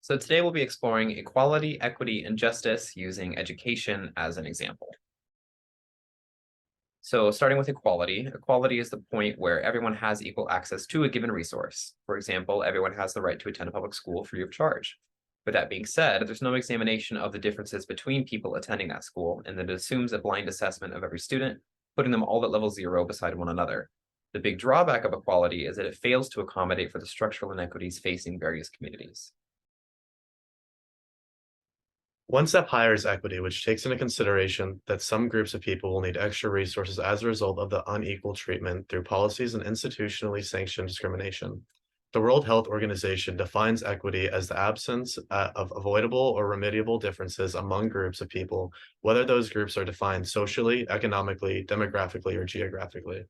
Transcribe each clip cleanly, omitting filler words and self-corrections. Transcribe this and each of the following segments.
So today we'll be exploring equality, equity, and justice using education as an example. So starting with equality, equality is the point where everyone has equal access to a given resource. For example, everyone has the right to attend a public school free of charge. With that being said, there's no examination of the differences between people attending that school, and it assumes a blind assessment of every student, putting them all at level zero beside one another. The big drawback of equality is that it fails to accommodate for the structural inequities facing various communities. One step higher is equity, which takes into consideration that some groups of people will need extra resources as a result of the unequal treatment through policies and institutionally sanctioned discrimination. The World Health Organization defines equity as the absence of avoidable or remediable differences among groups of people, whether those groups are defined socially, economically, demographically, or geographically.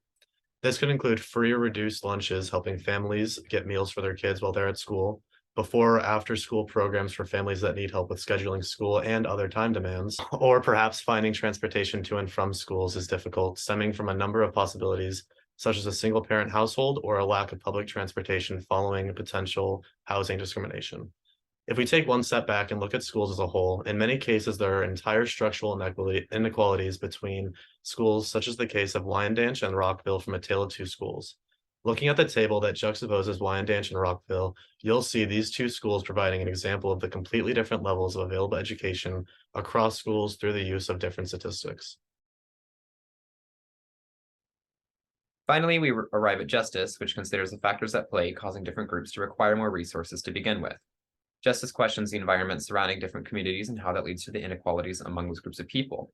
This could include free or reduced lunches, helping families get meals for their kids while they're at school, before or after school programs for families that need help with scheduling school and other time demands, or perhaps finding transportation to and from schools is difficult, stemming from a number of possibilities, such as a single parent household or a lack of public transportation following potential housing discrimination. If we take one step back and look at schools as a whole, in many cases, there are entire structural inequalities between schools, such as the case of Wyandanch and Rockville from A Tale of Two Schools. Looking at the table that juxtaposes Wyandanch and Rockville, you'll see these two schools providing an example of the completely different levels of available education across schools through the use of different statistics. Finally, we arrive at justice, which considers the factors at play causing different groups to require more resources to begin with. Justice questions the environment surrounding different communities and how that leads to the inequalities among those groups of people.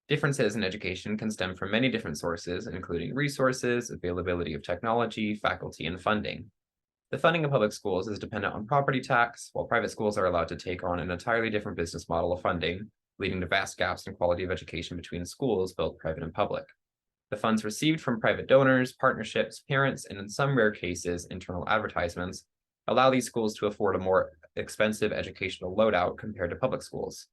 Differences in education can stem from many different sources, including resources, availability of technology, faculty, and funding. The funding of public schools is dependent on property tax, while private schools are allowed to take on an entirely different business model of funding, leading to vast gaps in quality of education between schools, both private and public. The funds received from private donors, partnerships, parents, and in some rare cases, internal advertisements, allow these schools to afford a more expensive educational loadout compared to public schools.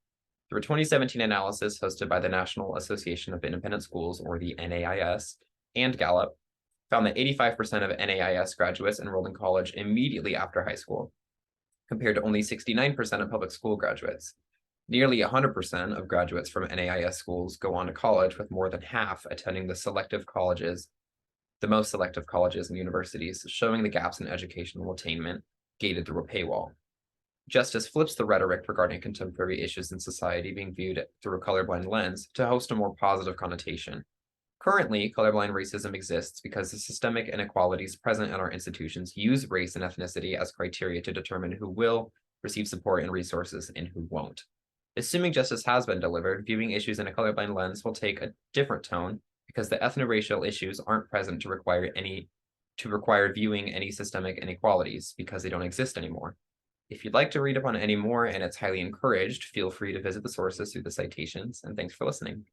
Through a 2017 analysis hosted by the National Association of Independent Schools, or the NAIS, and Gallup, found that 85% of NAIS graduates enrolled in college immediately after high school, compared to only 69% of public school graduates. Nearly 100% of graduates from NAIS schools go on to college, with more than half attending the most selective colleges and universities, showing the gaps in educational attainment gated through a paywall. Justice flips the rhetoric regarding contemporary issues in society being viewed through a colorblind lens to host a more positive connotation. Currently, colorblind racism exists because the systemic inequalities present in our institutions use race and ethnicity as criteria to determine who will receive support and resources and who won't. Assuming justice has been delivered, viewing issues in a colorblind lens will take a different tone because the ethno-racial issues aren't present to require viewing any systemic inequalities because they don't exist anymore. If you'd like to read up on any more, and it's highly encouraged, feel free to visit the sources through the citations, and thanks for listening.